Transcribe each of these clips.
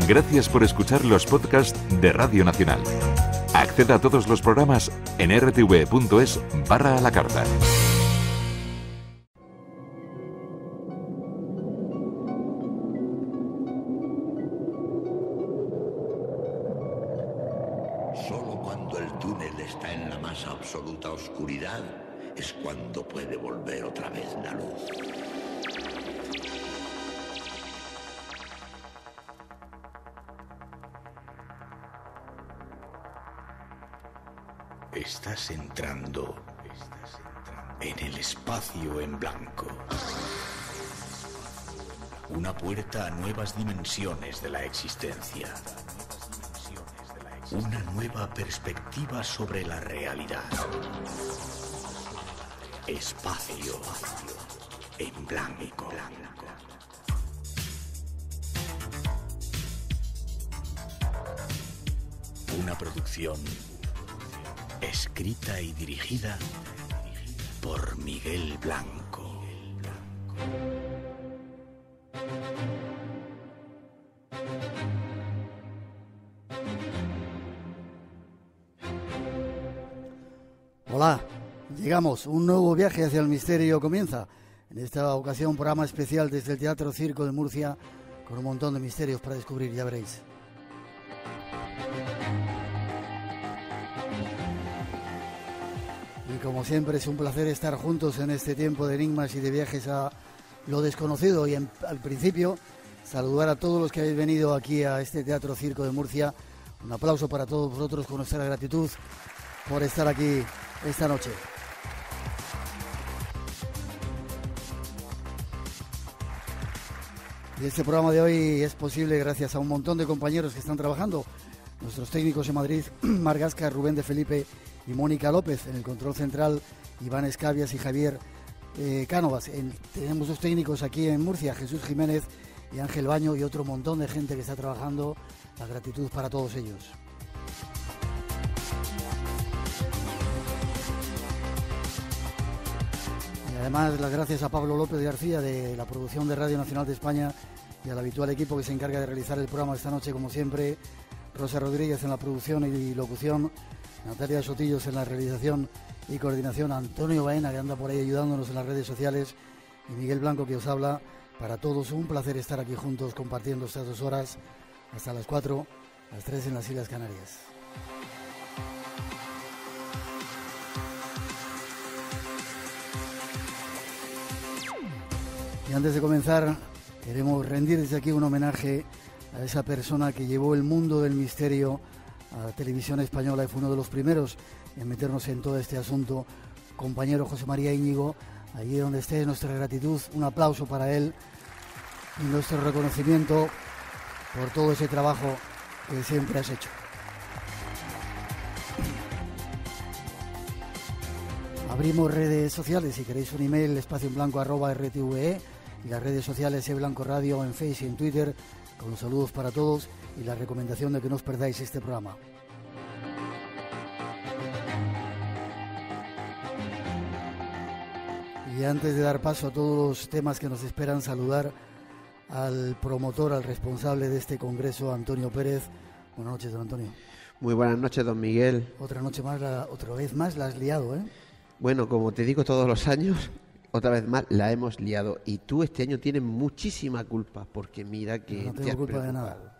Gracias por escuchar los podcasts de Radio Nacional. Acceda a todos los programas en rtv.es/a la carta. Solo cuando el túnel está en la más absoluta oscuridad es cuando puede volver otra vez la luz. Estás entrando en el espacio en blanco. Una puerta a nuevas dimensiones de la existencia. Una nueva perspectiva sobre la realidad. Espacio en blanco. Una producción escrita y dirigida por Miguel Blanco. Hola, llegamos, un nuevo viaje hacia el misterio comienza. En esta ocasión un programa especial desde el Teatro Circo de Murcia con un montón de misterios para descubrir, ya veréis. Y como siempre es un placer estar juntos en este tiempo de enigmas y de viajes a lo desconocido. Y al principio saludar a todos los que habéis venido aquí a este Teatro Circo de Murcia. Un aplauso para todos vosotros con nuestra gratitud por estar aquí esta noche. Y este programa de hoy es posible gracias a un montón de compañeros que están trabajando. Nuestros técnicos en Madrid, Mar Gasca, Rubén de Felipe y Mónica López. En el control central, Iván Escabias y Javier Cánovas. Tenemos dos técnicos aquí en Murcia, Jesús Jiménez y Ángel Baño, y otro montón de gente que está trabajando. La gratitud para todos ellos. Y además las gracias a Pablo López García de la producción de Radio Nacional de España y al habitual equipo que se encarga de realizar el programa esta noche, como siempre. Rosa Rodríguez en la producción y locución, Natalia Sotillos en la realización y coordinación, Antonio Baena, que anda por ahí ayudándonos en las redes sociales, y Miguel Blanco, que os habla. Para todos un placer estar aquí juntos compartiendo estas 2 horas hasta las 4, las 3 en las Islas Canarias. Y antes de comenzar, queremos rendir desde aquí un homenaje a esa persona que llevó el mundo del misterio a la televisión española y fue uno de los primeros en meternos en todo este asunto, compañero José María Íñigo. Allí donde esté, nuestra gratitud, un aplauso para él y nuestro reconocimiento por todo ese trabajo que siempre has hecho. Abrimos redes sociales. Si queréis un email, espacioenblanco@rtve, y las redes sociales Blanco Radio en Facebook y en Twitter, con los saludos para todos y la recomendación de que no os perdáis este programa. Y antes de dar paso a todos los temas que nos esperan, saludar al promotor, al responsable de este congreso, Antonio Pérez. Buenas noches, don Antonio. Muy buenas noches, don Miguel. Otra vez más la has liado, ¿eh? Bueno, como te digo todos los años, otra vez más la hemos liado. Y tú este año tienes muchísima culpa, porque mira que Yo no te tengo has culpa de preocupado. nada.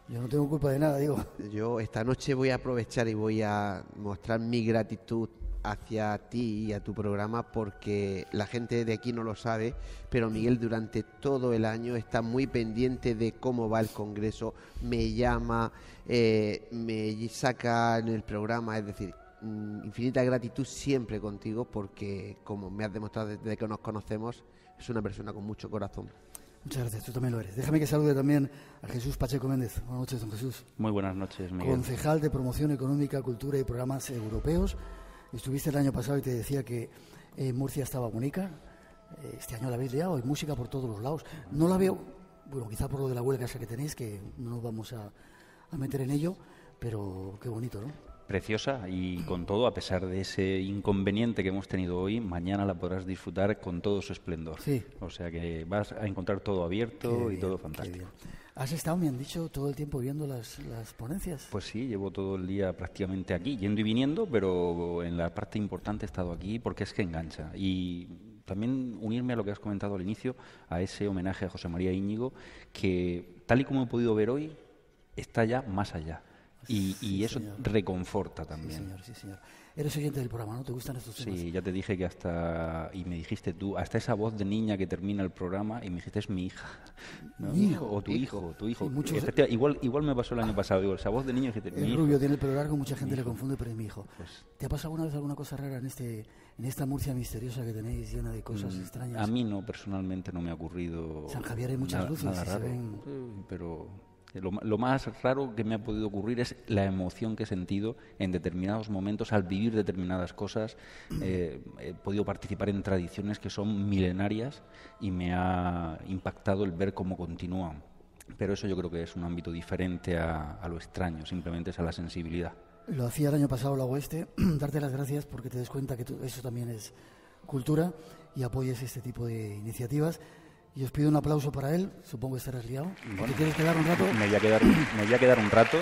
Yo no tengo culpa de nada, digo. Yo esta noche voy a aprovechar y voy a mostrar mi gratitud hacia ti y a tu programa, porque la gente de aquí no lo sabe, pero Miguel durante todo el año está muy pendiente de cómo va el congreso, me llama, me saca en el programa, es decir, infinita gratitud siempre contigo, porque como me has demostrado desde que nos conocemos, es una persona con mucho corazón. Muchas gracias, tú también lo eres. Déjame que salude también a Jesús Pacheco Méndez. Buenas noches, don Jesús. Muy buenas noches, Miguel. Concejal de Promoción Económica, Cultura y Programas Europeos. Estuviste el año pasado y te decía que Murcia estaba bonita. Este año la habéis liado, hay música por todos los lados. No la veo, bueno, quizá por lo de la huelga esa que tenéis, que no nos vamos a meter en ello, pero qué bonito, ¿no? Preciosa, y con todo, a pesar de ese inconveniente que hemos tenido hoy, mañana la podrás disfrutar con todo su esplendor. Sí. O sea que vas a encontrar todo abierto y todo fantástico. ¿Has estado, me han dicho, todo el tiempo viendo las ponencias? Pues sí, llevo todo el día prácticamente aquí, yendo y viniendo, pero en la parte importante he estado aquí porque es que engancha. Y también unirme a lo que has comentado al inicio, a ese homenaje a José María Íñigo, que tal y como he podido ver hoy, está ya más allá. Y Sí, eso señor. reconforta también. Sí, señor. Eres oyente del programa, ¿no? ¿Te gustan estos temas? Sí, ya te dije que y me dijiste tú, hasta esa voz de niña que termina el programa, y me dijiste, es mi hija. ¿No? Mi hijo. O tu hijo. Sí, muchos- Igual me pasó el año pasado, digo, esa voz de niño que te mi El hijo. rubio tiene el pelo largo, mucha gente Mi le hijo. confunde, pero es mi hijo. Pues, ¿Te ha pasado alguna vez alguna cosa rara en esta Murcia misteriosa que tenéis, llena de cosas extrañas? a mí no, personalmente no me ha ocurrido San Javier hay muchas luces nada y se raro. ven- Sí, pero lo más raro que me ha podido ocurrir es la emoción que he sentido en determinados momentos al vivir determinadas cosas. He podido participar en tradiciones que son milenarias y me ha impactado el ver cómo continúan. Pero eso yo creo que es un ámbito diferente a lo extraño, simplemente es a la sensibilidad. Lo hacía el año pasado la Oeste, darte las gracias porque te des cuenta que eso también es cultura y apoyes este tipo de iniciativas. Y os pido un aplauso para él, supongo que estarás liado. ¿Te quieres quedar un rato? Me voy a quedar un rato.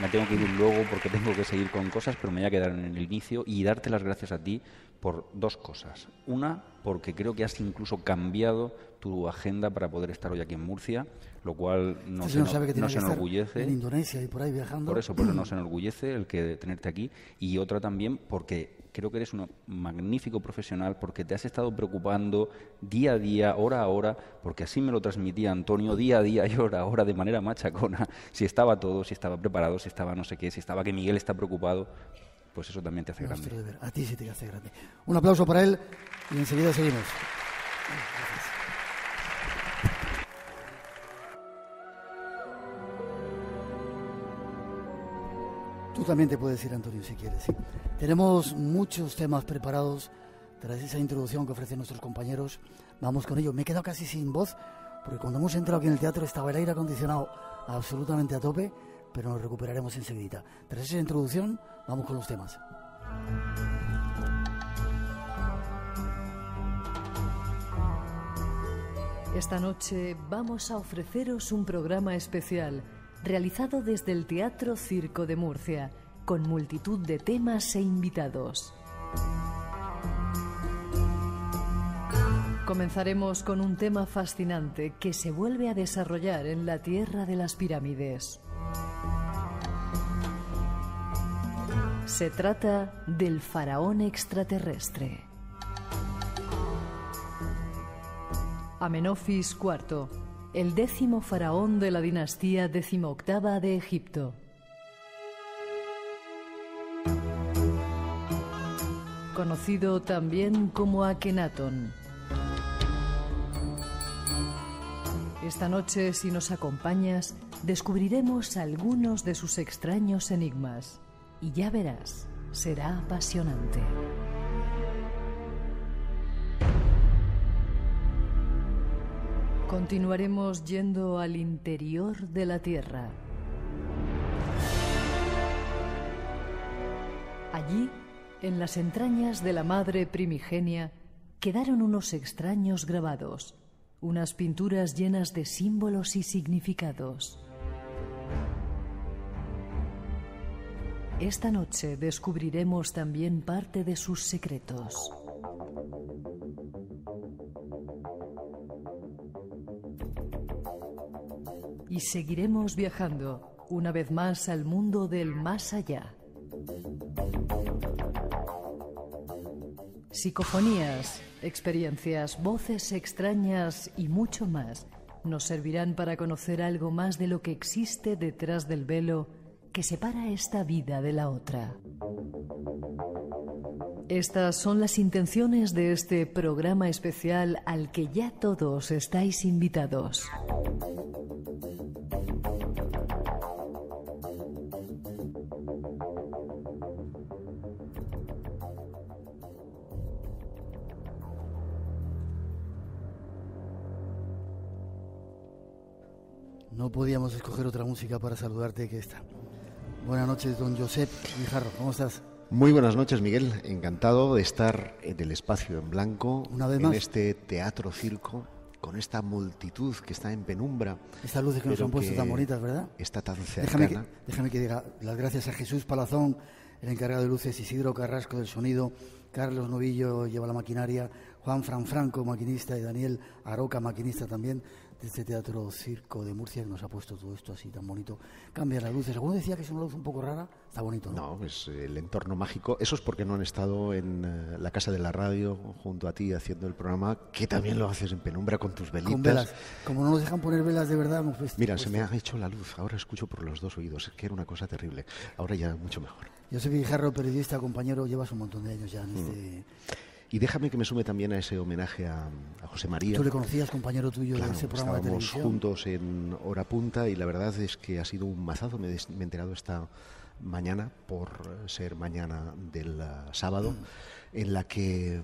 Me tengo que ir luego porque tengo que seguir con cosas, pero me voy a quedar en el inicio y darte las gracias a ti por dos cosas. Una, porque creo que has incluso cambiado tu agenda para poder estar hoy aquí en Murcia, lo cual Este señor sabe que tiene nos que estar enorgullece. en Indonesia y por ahí viajando. Por eso nos enorgullece el que tenerte aquí. Y otra también porque creo que eres un magnífico profesional, porque te has estado preocupando día a día, hora a hora, porque así me lo transmitía Antonio, día a día y hora a hora, de manera machacona, si estaba todo, si estaba preparado, si estaba no sé qué, si estaba que Miguel está preocupado, pues eso también te hace grande. Nuestro deber. A ti sí te hace grande. Un aplauso para él y enseguida seguimos. Tú también te puedes ir, Antonio, si quieres. ¿Sí? Tenemos muchos temas preparados tras esa introducción que ofrecen nuestros compañeros. Vamos con ello. Me he quedado casi sin voz porque cuando hemos entrado aquí en el teatro estaba el aire acondicionado absolutamente a tope, pero nos recuperaremos enseguida. Tras esa introducción, vamos con los temas. Esta noche vamos a ofreceros un programa especial realizado desde el Teatro Circo de Murcia, con multitud de temas e invitados. Comenzaremos con un tema fascinante que se vuelve a desarrollar en la Tierra de las Pirámides. Se trata del faraón extraterrestre. Amenofis IV, el 10º faraón de la dinastía 18ª de Egipto. Conocido también como Akenatón. Esta noche, si nos acompañas, descubriremos algunos de sus extraños enigmas. Y ya verás, será apasionante. Continuaremos yendo al interior de la Tierra. Allí, en las entrañas de la madre primigenia, quedaron unos extraños grabados, unas pinturas llenas de símbolos y significados. Esta noche descubriremos también parte de sus secretos. Y seguiremos viajando, una vez más, al mundo del más allá. Psicofonías, experiencias, voces extrañas y mucho más nos servirán para conocer algo más de lo que existe detrás del velo que separa esta vida de la otra. Estas son las intenciones de este programa especial al que ya todos estáis invitados. No podíamos escoger otra música para saludarte que esta. Buenas noches, don Josep Guijarro, ¿cómo estás? Muy buenas noches, Miguel. Encantado de estar en el espacio en blanco, Una vez en más. este teatro circo, con esta multitud que está en penumbra. Estas luces que nos han puesto tan bonitas, ¿verdad? Está tan cercana. Déjame que diga las gracias a Jesús Palazón, el encargado de luces, Isidro Carrasco del sonido, Carlos Novillo lleva la maquinaria, Juan Franco, maquinista, y Daniel Aroca, maquinista también, de este Teatro Circo de Murcia, que nos ha puesto todo esto así tan bonito. Cambia las luces. Alguno decía que es una luz un poco rara. Está bonito, ¿no? No, es el entorno mágico. Eso es porque no han estado en la casa de la radio junto a ti haciendo el programa, que también lo haces en penumbra con tus velitas. Con velas. Como no nos dejan poner velas de verdad, hemos puesto. Mira, se me ha hecho la luz. Ahora escucho por los dos oídos. Es que era una cosa terrible. Ahora ya mucho mejor. Yo soy Guijarro, periodista, compañero. Llevas un montón de años ya en este... Y déjame que me sume también a ese homenaje a José María. ¿Tú le conocías, compañero tuyo, claro, de ese programa de televisión? Estábamos juntos en Hora Punta y la verdad es que ha sido un mazazo. Me he enterado esta mañana, por ser mañana del sábado, en la que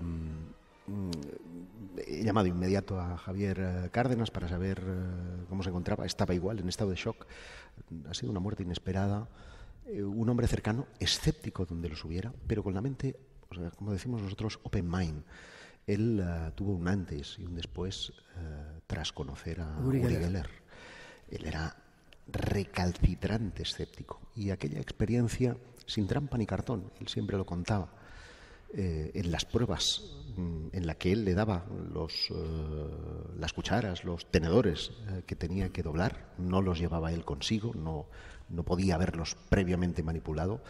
he llamado inmediato a Javier Cárdenas para saber cómo se encontraba. Estaba igual, en estado de shock. Ha sido una muerte inesperada. Un hombre cercano, escéptico donde los hubiera, pero con la mente, o sea, como decimos nosotros, open mind. Él tuvo un antes y un después tras conocer a Uri Geller. Él era recalcitrante escéptico y aquella experiencia sin trampa ni cartón, él siempre lo contaba, en las pruebas en la que él le daba las cucharas, los tenedores que tenía que doblar, no los llevaba él consigo, no podía haberlos previamente manipulado,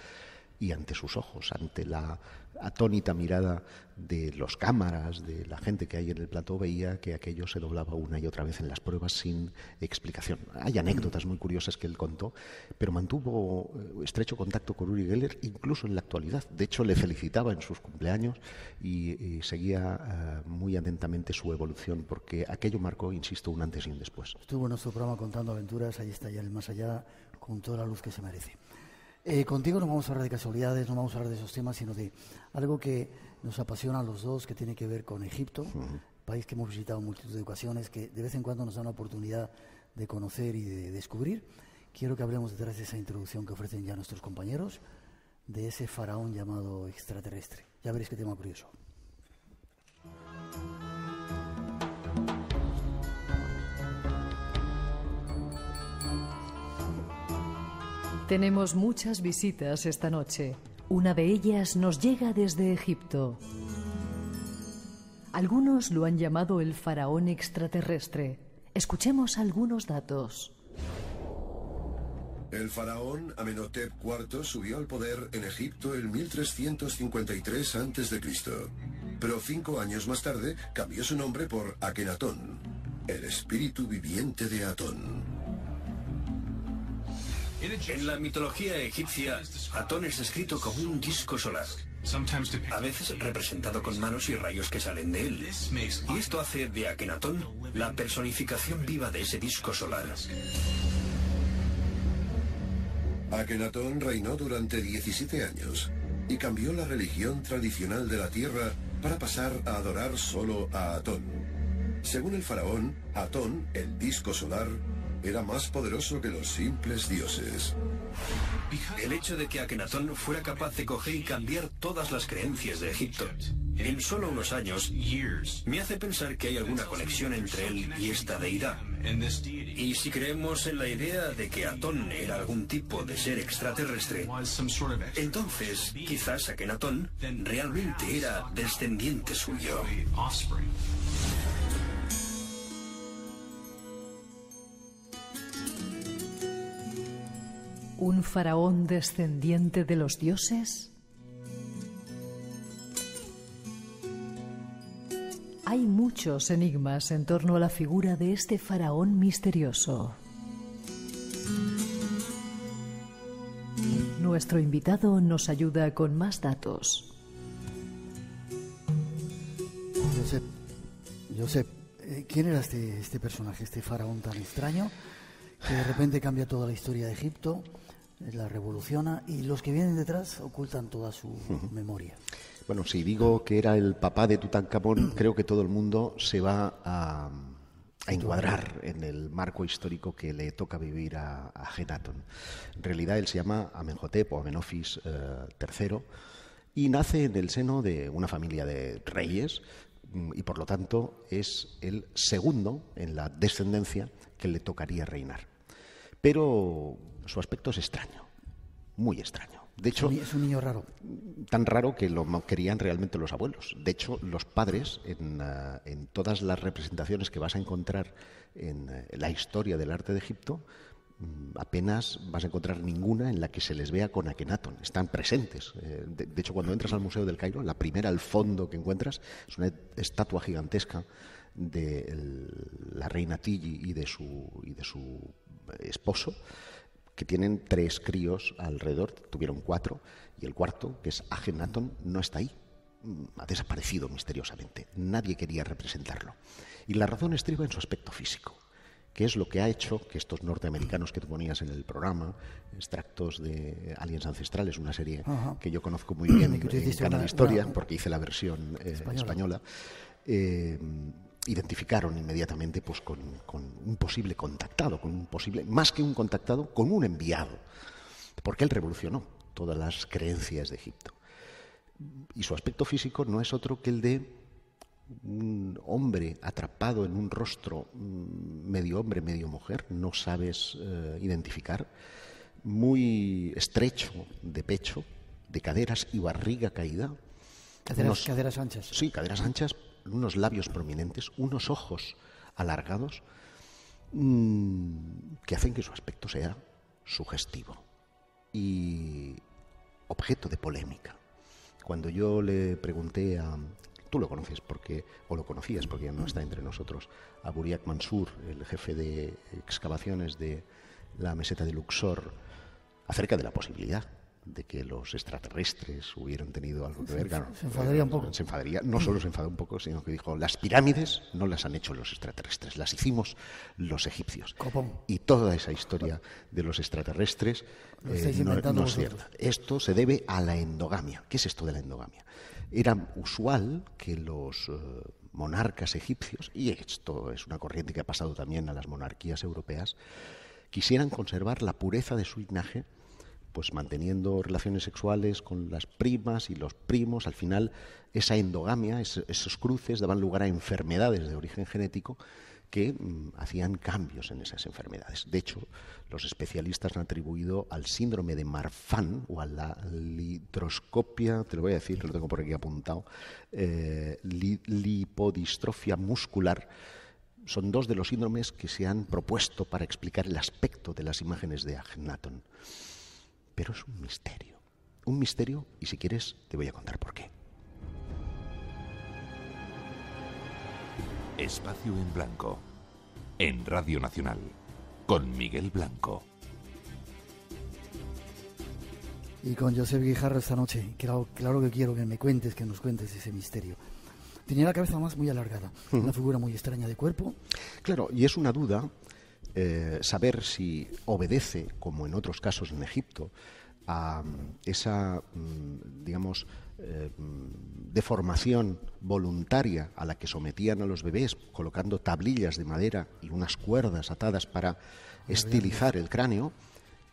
y ante sus ojos, ante la atónita mirada de los cámaras, de la gente que hay en el plató, veía que aquello se doblaba una y otra vez en las pruebas sin explicación. Hay anécdotas muy curiosas que él contó, pero mantuvo estrecho contacto con Uri Geller incluso en la actualidad. De hecho, le felicitaba en sus cumpleaños y seguía muy atentamente su evolución, porque aquello marcó, insisto, un antes y un después. Estuvo en nuestro programa contando aventuras, ahí está ya el más allá, con toda la luz que se merece. Contigo no vamos a hablar de casualidades, no vamos a hablar de esos temas, sino de algo que nos apasiona a los dos, que tiene que ver con Egipto, país que hemos visitado en multitud de ocasiones, que de vez en cuando nos da una oportunidad de conocer y de descubrir. Quiero que hablemos detrás de esa introducción que ofrecen ya nuestros compañeros, de ese faraón llamado extraterrestre. Ya veréis qué tema curioso. Tenemos muchas visitas esta noche. Una de ellas nos llega desde Egipto. Algunos lo han llamado el faraón extraterrestre. Escuchemos algunos datos. El faraón Amenhotep IV subió al poder en Egipto en 1353 a.C., pero 5 años más tarde cambió su nombre por Akenatón, el espíritu viviente de Atón. En la mitología egipcia, Atón es descrito como un disco solar, a veces representado con manos y rayos que salen de él. Y esto hace de Akenatón la personificación viva de ese disco solar. Akenatón reinó durante 17 años y cambió la religión tradicional de la tierra para pasar a adorar solo a Atón. Según el faraón, Atón, el disco solar, era más poderoso que los simples dioses. El hecho de que Akenatón fuera capaz de coger y cambiar todas las creencias de Egipto en solo unos años me hace pensar que hay alguna conexión entre él y esta deidad. Y si creemos en la idea de que Atón era algún tipo de ser extraterrestre, entonces quizás Akenatón realmente era descendiente suyo. ¿Un faraón descendiente de los dioses? Hay muchos enigmas en torno a la figura de este faraón misterioso. Nuestro invitado nos ayuda con más datos. Josep, ¿quién era este personaje, este faraón tan extraño, que de repente cambia toda la historia de Egipto, la revoluciona, y los que vienen detrás ocultan toda su memoria? Bueno, si digo que era el papá de Tutankamón, creo que todo el mundo se va a encuadrar en el marco histórico que le toca vivir a Akenatón. En realidad él se llama Amenhotep o Amenofis III y nace en el seno de una familia de reyes, y por lo tanto es el segundo en la descendencia que le tocaría reinar. Pero su aspecto es extraño, muy extraño. De hecho, es un niño raro. Tan raro que lo querían realmente los abuelos. De hecho, los padres, en todas las representaciones que vas a encontrar en la historia del arte de Egipto, apenas vas a encontrar ninguna en la que se les vea con Akenatón. Están presentes. De hecho, cuando entras al Museo del Cairo, la primera al fondo que encuentras es una estatua gigantesca de la reina Tigi y de su esposo, que tienen 3 críos alrededor, tuvieron 4, y el cuarto, que es Akenatón, no está ahí. Ha desaparecido misteriosamente. Nadie quería representarlo. Y la razón estriba en su aspecto físico, que es lo que ha hecho que estos norteamericanos que tú ponías en el programa, extractos de Aliens Ancestrales, una serie que yo conozco muy bien en Canal Historia, porque hice la versión española, identificaron inmediatamente pues, con un posible contactado, más que un contactado, con un enviado, porque él revolucionó todas las creencias de Egipto. Y su aspecto físico no es otro que el de un hombre atrapado en un rostro medio hombre, medio mujer, no sabes identificar, muy estrecho de pecho, de caderas y barriga caída. Caderas anchas. Sí, caderas anchas, unos labios prominentes, unos ojos alargados, que hacen que su aspecto sea sugestivo y objeto de polémica. Cuando yo le pregunté a... Tú lo conoces o lo conocías porque ya no está entre nosotros, a Buriak Mansur, el jefe de excavaciones de la meseta de Luxor, acerca de la posibilidad de que los extraterrestres hubieran tenido algo que ver. Claro, se enfadaría un poco. Se enfadaría, no solo se enfadó un poco, sino que dijo, las pirámides no las han hecho los extraterrestres, las hicimos los egipcios. Copón. Y toda esa historia de los extraterrestres no es cierta. Esto se debe a la endogamia. ¿Qué es esto de la endogamia? Era usual que los monarcas egipcios, y esto es una corriente que ha pasado también a las monarquías europeas, quisieran conservar la pureza de su linaje, pues manteniendo relaciones sexuales con las primas y los primos. Al final, esa endogamia, esos cruces daban lugar a enfermedades de origen genético que hacían cambios en esas enfermedades. De hecho, los especialistas han atribuido al síndrome de Marfan o a la litroscopia, te lo voy a decir, lo tengo por aquí apuntado, lipodistrofia muscular. Son 2 de los síndromes que se han propuesto para explicar el aspecto de las imágenes de Akenatón. Pero es un misterio, y si quieres te voy a contar por qué. Espacio en Blanco, en Radio Nacional, con Miguel Blanco. Y con Josep Guijarro esta noche, claro que quiero que nos cuentes ese misterio. Tenía la cabeza más muy alargada, una figura muy extraña de cuerpo. Claro, y es una duda saber si obedece, como en otros casos en Egipto, a esa, digamos, deformación voluntaria a la que sometían a los bebés, colocando tablillas de madera y unas cuerdas atadas para estilizar el cráneo,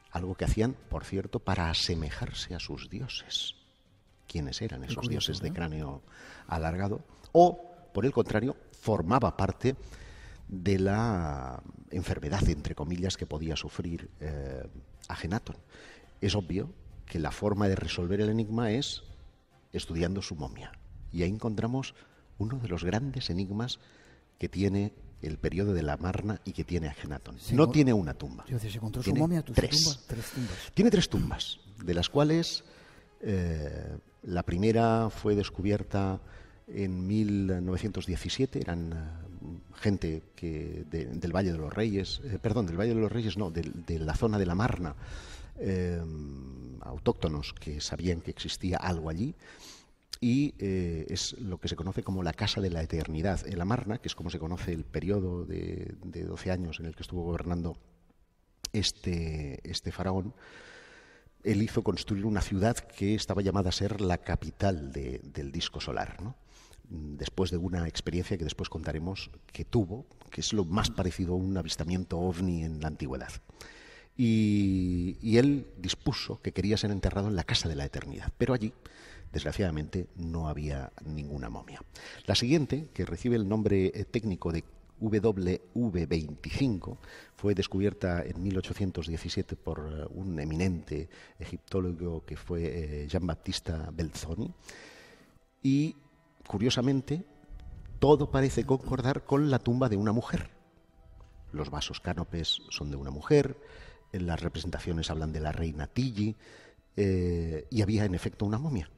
algo que hacían, por cierto, para asemejarse a sus dioses. ¿Quiénes eran esos dioses de cráneo alargado? O, por el contrario, formaba parte de la enfermedad, entre comillas, que podía sufrir Akenatón. Es obvio que la forma de resolver el enigma es estudiando su momia. Y ahí encontramos uno de los grandes enigmas que tiene el periodo de la Marna y que tiene Akenatón. No tiene una tumba. Se encontró tiene su momia, 3. 3 tumbas. Tiene 3 tumbas, de las cuales la primera fue descubierta en 1917. Eran gente que del Valle de los Reyes, del Valle de los Reyes no, de la zona de la Marna, autóctonos que sabían que existía algo allí, y es lo que se conoce como la Casa de la Eternidad. En la Marna, que es como se conoce el periodo de 12 años en el que estuvo gobernando este faraón, él hizo construir una ciudad que estaba llamada a ser la capital del disco solar, ¿no? Después de una experiencia que después contaremos que tuvo, que es lo más parecido a un avistamiento ovni en la antigüedad. Y él dispuso que quería ser enterrado en la Casa de la Eternidad, pero allí desgraciadamente no había ninguna momia. La siguiente, que recibe el nombre técnico de WV25, fue descubierta en 1817 por un eminente egiptólogo que fue Giambattista Belzoni, y curiosamente todo parece concordar con la tumba de una mujer. Los vasos cánopes son de una mujer, las representaciones hablan de la reina Tilly, y había en efecto una momia.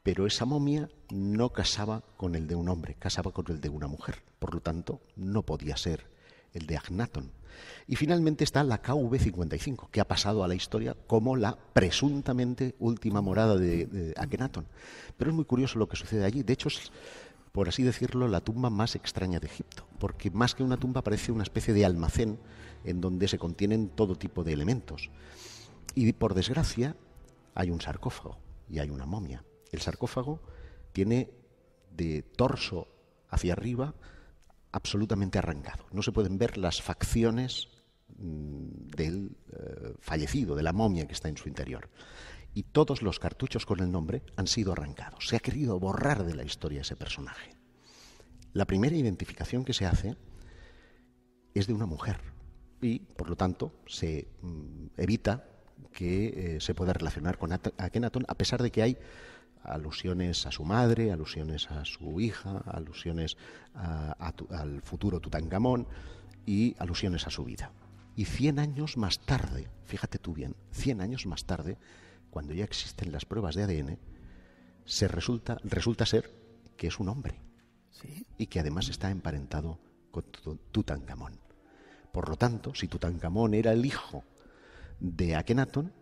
Pero esa momia no casaba con el de un hombre, casaba con el de una mujer. Por lo tanto, no podía ser el de Akenatón. Y finalmente está la KV55, que ha pasado a la historia como la presuntamente última morada de Akenatón. Pero es muy curioso lo que sucede allí. De hecho, es, por así decirlo, la tumba más extraña de Egipto, porque más que una tumba parece una especie de almacén en donde se contienen todo tipo de elementos. Y por desgracia, hay un sarcófago y hay una momia. El sarcófago tiene de torso hacia arriba absolutamente arrancado. No se pueden ver las facciones del fallecido, de la momia que está en su interior. Y todos los cartuchos con el nombre han sido arrancados. Se ha querido borrar de la historia ese personaje. La primera identificación que se hace es de una mujer y, por lo tanto, se evita que se pueda relacionar con Akenatón, a pesar de que hay alusiones a su madre, alusiones a su hija, alusiones al futuro Tutankamón y alusiones a su vida. Y 100 años más tarde, fíjate tú bien, 100 años más tarde, cuando ya existen las pruebas de ADN, resulta ser que es un hombre. ¿Sí? Y que además está emparentado con Tutankamón. Por lo tanto, si Tutankamón era el hijo de Akenatón,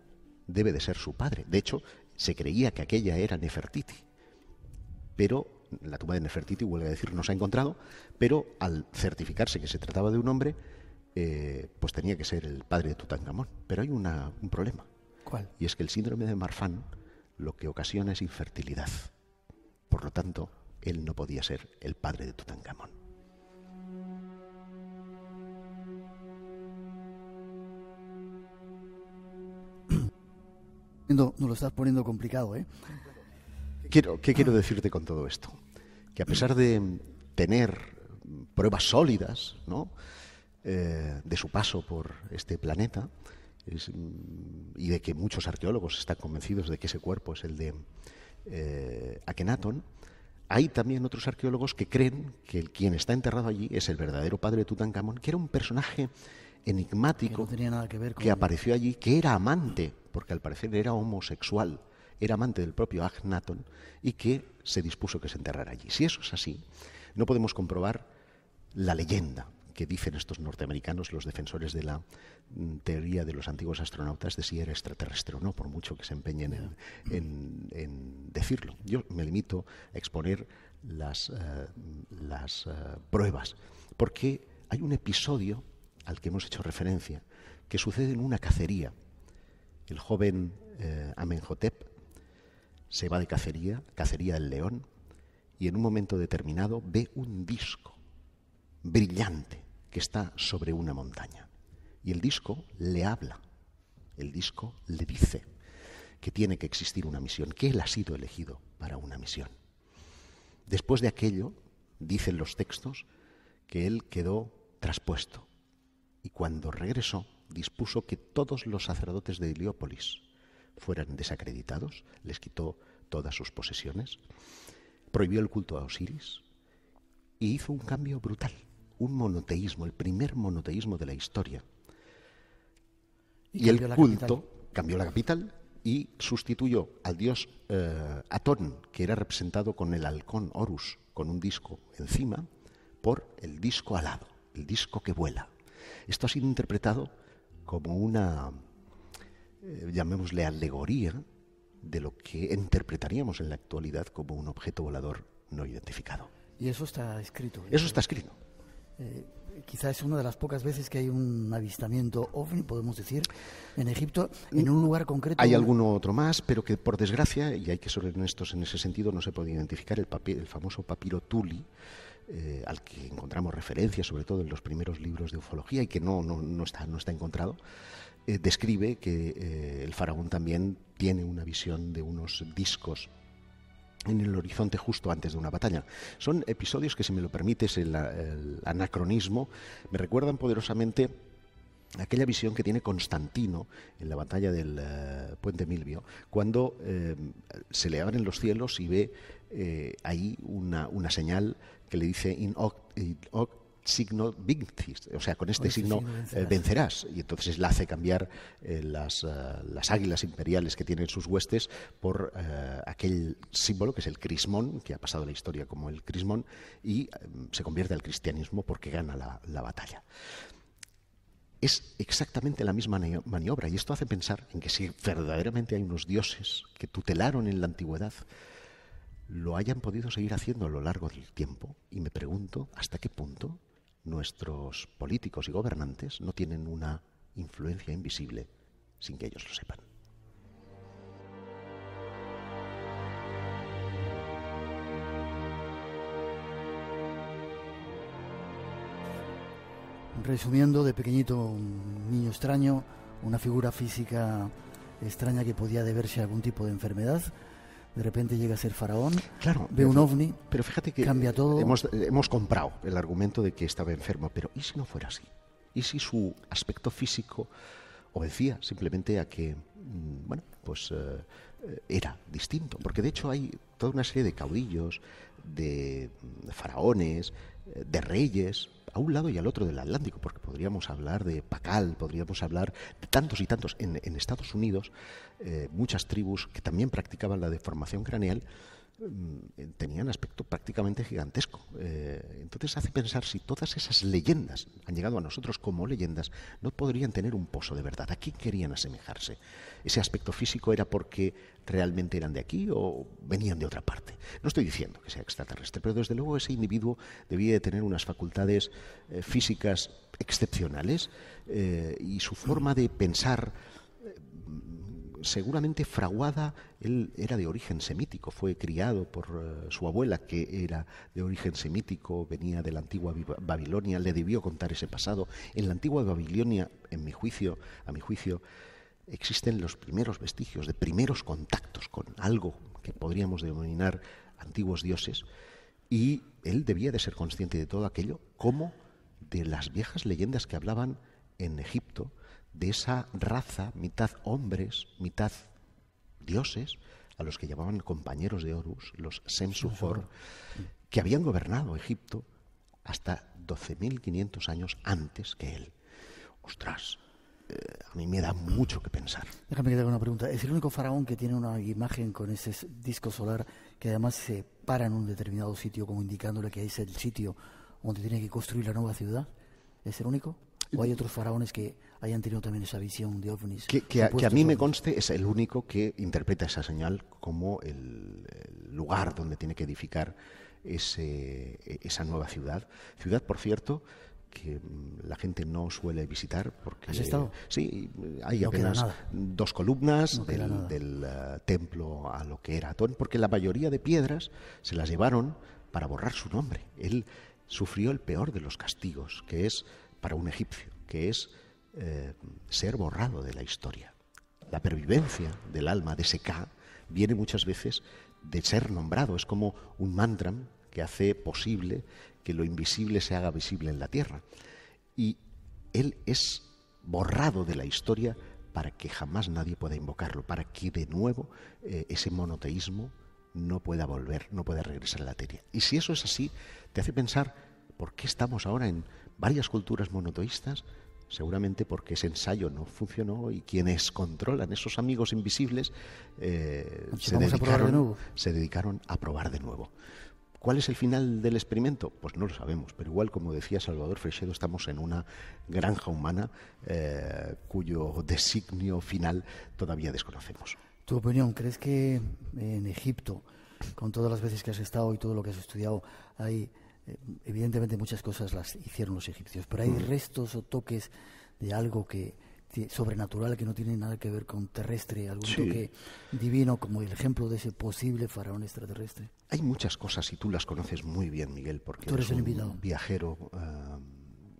debe de ser su padre. De hecho, se creía que aquella era Nefertiti, pero la tumba de Nefertiti, vuelve a decir, no se ha encontrado, pero al certificarse que se trataba de un hombre, pues tenía que ser el padre de Tutankamón. Pero hay un problema. ¿Cuál? Y es que el síndrome de Marfan lo que ocasiona es infertilidad. Por lo tanto, él no podía ser el padre de Tutankamón. No lo estás poniendo complicado, ¿eh? ¿Qué quiero decirte con todo esto? Que a pesar de tener pruebas sólidas, ¿no?, de su paso por este planeta, y de que muchos arqueólogos están convencidos de que ese cuerpo es el de Akenatón, hay también otros arqueólogos que creen que quien está enterrado allí es el verdadero padre de Tutankamón, que era un personaje enigmático que no tenía nada que ver con que apareció allí, que era amante, porque al parecer era homosexual, era amante del propio Akenatón, y que se dispuso que se enterrara allí. Si eso es así, no podemos comprobar la leyenda que dicen estos norteamericanos, los defensores de la teoría de los antiguos astronautas, de si era extraterrestre o no, por mucho que se empeñen en decirlo. Yo me limito a exponer las pruebas, porque hay un episodio al que hemos hecho referencia, que sucede en una cacería. El joven Amenhotep se va de cacería del león, y en un momento determinado ve un disco brillante que está sobre una montaña. Y el disco le habla, el disco le dice que tiene que existir una misión, que él ha sido elegido para una misión. Después de aquello, dicen los textos, que él quedó traspuesto, y cuando regresó dispuso que todos los sacerdotes de Heliópolis fueran desacreditados, les quitó todas sus posesiones, prohibió el culto a Osiris y hizo un cambio brutal, un monoteísmo, el primer monoteísmo de la historia. Y el culto cambió la capital y sustituyó al dios Atón, que era representado con el halcón Horus, con un disco encima, por el disco alado, el disco que vuela. Esto ha sido interpretado como una, llamémosle, alegoría de lo que interpretaríamos en la actualidad como un objeto volador no identificado. Y eso está escrito. Eso está escrito. Quizás es una de las pocas veces que hay un avistamiento ovni, podemos decir, en Egipto, en un lugar concreto. Hay alguno otro más, pero que por desgracia, y hay que ser honestos en ese sentido, no se puede identificar el famoso papiro Tuli, al que encontramos referencias, sobre todo en los primeros libros de ufología, y que no está encontrado. Describe que el faraón también tiene una visión de unos discos en el horizonte justo antes de una batalla. Son episodios que, si me lo permites, el anacronismo, me recuerdan poderosamente aquella visión que tiene Constantino en la batalla del Puente Milvio, cuando se le abren los cielos y ve ahí una señal que le dice in hoc signo vinctis, o sea, con este signo vencerás. Y entonces él hace cambiar las águilas imperiales que tienen sus huestes por aquel símbolo que es el crismón, que ha pasado a la historia como el crismón, y se convierte al cristianismo porque gana la batalla. Es exactamente la misma maniobra, y esto hace pensar en que si verdaderamente hay unos dioses que tutelaron en la antigüedad, lo hayan podido seguir haciendo a lo largo del tiempo, y me pregunto hasta qué punto nuestros políticos y gobernantes no tienen una influencia invisible sin que ellos lo sepan. Resumiendo, de pequeñito, un niño extraño, una figura física extraña que podía deberse a algún tipo de enfermedad. De repente llega a ser faraón, claro, ve un ovni, pero fíjate que cambia todo. Hemos comprado el argumento de que estaba enfermo, pero ¿y si no fuera así? ¿Y si su aspecto físico obedecía simplemente a que, bueno, pues era distinto? Porque de hecho hay toda una serie de caudillos, de faraones, de reyes, a un lado y al otro del Atlántico, porque podríamos hablar de Pacal, podríamos hablar de tantos y tantos. En Estados Unidos, muchas tribus que también practicaban la deformación craneal tenían aspecto prácticamente gigantesco. Entonces hace pensar si todas esas leyendas han llegado a nosotros como leyendas, no podrían tener un pozo de verdad. ¿A quién querían asemejarse? ¿Ese aspecto físico era porque realmente eran de aquí o venían de otra parte? No estoy diciendo que sea extraterrestre, pero desde luego ese individuo debía de tener unas facultades físicas excepcionales, y su forma de pensar seguramente fraguada. Él era de origen semítico, fue criado por su abuela, que era de origen semítico, venía de la antigua Babilonia, le debió contar ese pasado. En la antigua Babilonia, a mi juicio, existen los primeros vestigios de primeros contactos con algo que podríamos denominar antiguos dioses, y él debía de ser consciente de todo aquello, como de las viejas leyendas que hablaban en Egipto, de esa raza, mitad hombres, mitad dioses, a los que llamaban compañeros de Horus, los Sem-Sufor, que habían gobernado Egipto hasta 12.500 años antes que él. Ostras, a mí me da mucho que pensar. Déjame que te haga una pregunta. ¿Es el único faraón que tiene una imagen con ese disco solar que además se para en un determinado sitio, como indicándole que es el sitio donde tiene que construir la nueva ciudad? ¿Es el único? ¿O hay otros faraones que hayan tenido también esa visión de ovnis? Que a mí me conste, es el único que interpreta esa señal como el lugar donde tiene que edificar esa nueva ciudad. Ciudad, por cierto, que la gente no suele visitar porque... ¿Has estado? Sí, hay apenas 2 columnas del templo a lo que era Atón, porque la mayoría de piedras se las llevaron para borrar su nombre. Él sufrió el peor de los castigos, que es para un egipcio, que es ser borrado de la historia. La pervivencia del alma de ese Ka viene muchas veces de ser nombrado. Es como un mantra que hace posible que lo invisible se haga visible en la tierra. Y él es borrado de la historia para que jamás nadie pueda invocarlo, para que de nuevo ese monoteísmo no pueda volver, no pueda regresar a la tierra. Y si eso es así, te hace pensar por qué estamos ahora en varias culturas monoteístas. Seguramente porque ese ensayo no funcionó y quienes controlan esos amigos invisibles se dedicaron a probar de nuevo. ¿Cuál es el final del experimento? Pues no lo sabemos, pero igual, como decía Salvador Freixedo, estamos en una granja humana cuyo designio final todavía desconocemos. ¿Tu opinión? ¿Crees que en Egipto, con todas las veces que has estado y todo lo que has estudiado, hay... evidentemente muchas cosas las hicieron los egipcios, pero hay restos o toques de algo que sobrenatural que no tiene nada que ver con terrestre, algún toque divino, como el ejemplo de ese posible faraón extraterrestre? Hay muchas cosas y tú las conoces muy bien, Miguel, porque tú eres un viajero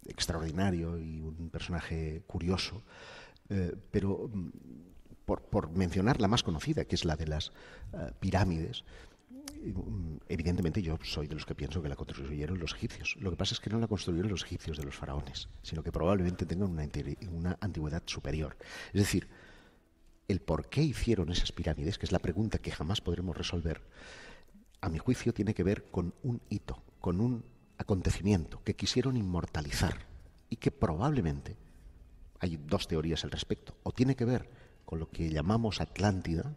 extraordinario y un personaje curioso, pero por mencionar la más conocida, que es la de las pirámides. Evidentemente yo soy de los que pienso que la construyeron los egipcios. Lo que pasa es que no la construyeron los egipcios de los faraones, sino que probablemente tengan una antigüedad superior. Es decir, el por qué hicieron esas pirámides, que es la pregunta que jamás podremos resolver, a mi juicio tiene que ver con un hito, con un acontecimiento que quisieron inmortalizar y que probablemente, hay dos teorías al respecto, o tiene que ver con lo que llamamos Atlántida,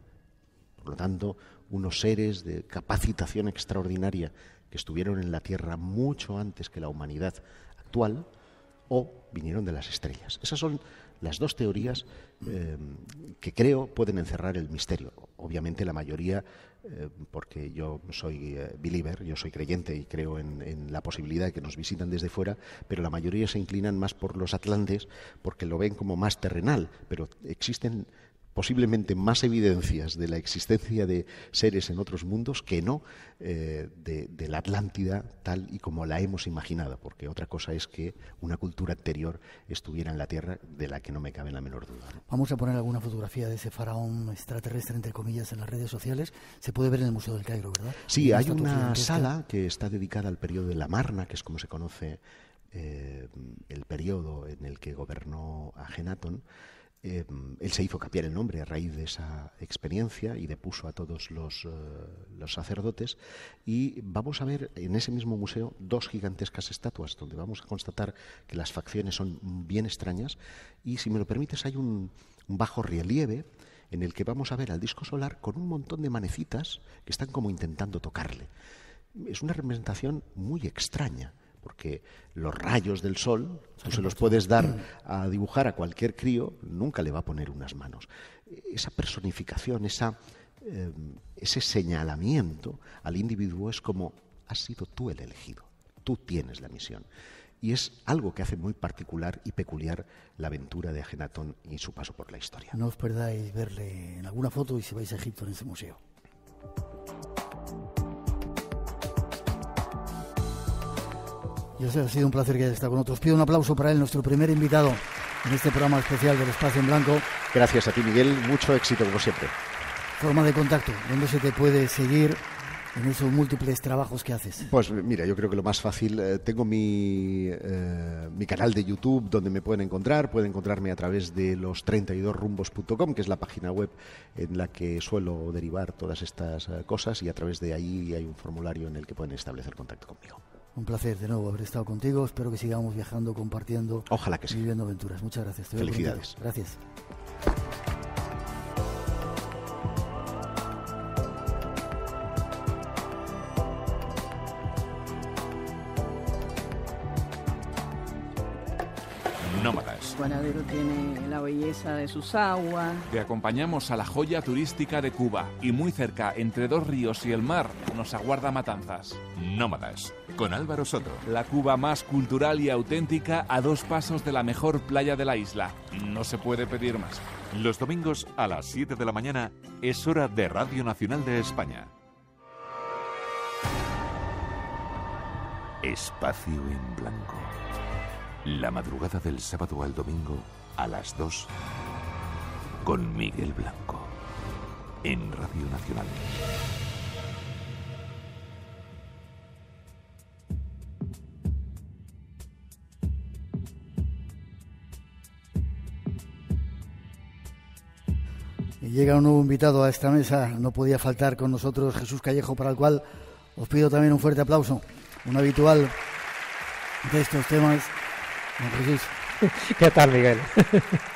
por lo tanto, unos seres de capacitación extraordinaria que estuvieron en la Tierra mucho antes que la humanidad actual, o vinieron de las estrellas. Esas son las dos teorías que creo pueden encerrar el misterio. Obviamente la mayoría, porque yo soy believer, yo soy creyente y creo en la posibilidad de que nos visitan desde fuera, pero la mayoría se inclinan más por los atlantes porque lo ven como más terrenal, pero existen posiblemente más evidencias de la existencia de seres en otros mundos que no de la Atlántida tal y como la hemos imaginado, porque otra cosa es que una cultura anterior estuviera en la Tierra, de la que no me cabe la menor duda, ¿no? Vamos a poner alguna fotografía de ese faraón extraterrestre, entre comillas, en las redes sociales. Se puede ver en el Museo del Cairo, ¿verdad? Sí, hay una sala que está dedicada al periodo de la Marna, que es como se conoce el periodo en el que gobernó Ajenatón. Él se hizo cambiar el nombre a raíz de esa experiencia y depuso a todos los sacerdotes, y vamos a ver en ese mismo museo dos gigantescas estatuas donde vamos a constatar que las facciones son bien extrañas, y si me lo permites hay un bajo relieve en el que vamos a ver al disco solar con un montón de manecitas que están como intentando tocarle. Es una representación muy extraña, porque los rayos del sol, tú se los puedes dar a dibujar a cualquier crío, nunca le va a poner unas manos. Esa personificación, ese señalamiento al individuo es como, has sido tú el elegido, tú tienes la misión. Y es algo que hace muy particular y peculiar la aventura de Ajenatón y su paso por la historia. No os perdáis verle en alguna foto y si vais a Egipto en ese museo. Y ha sido un placer que haya estado con nosotros. Pido un aplauso para él, nuestro primer invitado en este programa especial del Espacio en Blanco. Gracias a ti, Miguel. Mucho éxito, como siempre. Forma de contacto, ¿dónde se te puede seguir en esos múltiples trabajos que haces? Pues mira, yo creo que lo más fácil, tengo mi canal de YouTube donde me pueden encontrarme a través de los32rumbos.com, que es la página web en la que suelo derivar todas estas cosas, y a través de ahí hay un formulario en el que pueden establecer contacto conmigo. Un placer de nuevo haber estado contigo. Espero que sigamos viajando, compartiendo. Ojalá que sí. Viviendo aventuras. Muchas gracias. Felicidades. Gracias. Nómadas. Guanadero tiene la belleza de sus aguas. Te acompañamos a la joya turística de Cuba y muy cerca, entre dos ríos y el mar, nos aguarda Matanzas. Nómadas, con Álvaro Soto. La Cuba más cultural y auténtica a 2 pasos de la mejor playa de la isla. No se puede pedir más. Los domingos a las 7 de la mañana es hora de Radio Nacional de España. Espacio en Blanco. La madrugada del sábado al domingo a las 2 con Miguel Blanco en Radio Nacional. Y llega un nuevo invitado a esta mesa, no podía faltar con nosotros Jesús Callejo, para el cual os pido también un fuerte aplauso, un habitual de estos temas. Jesús. ¿Qué tal, Miguel?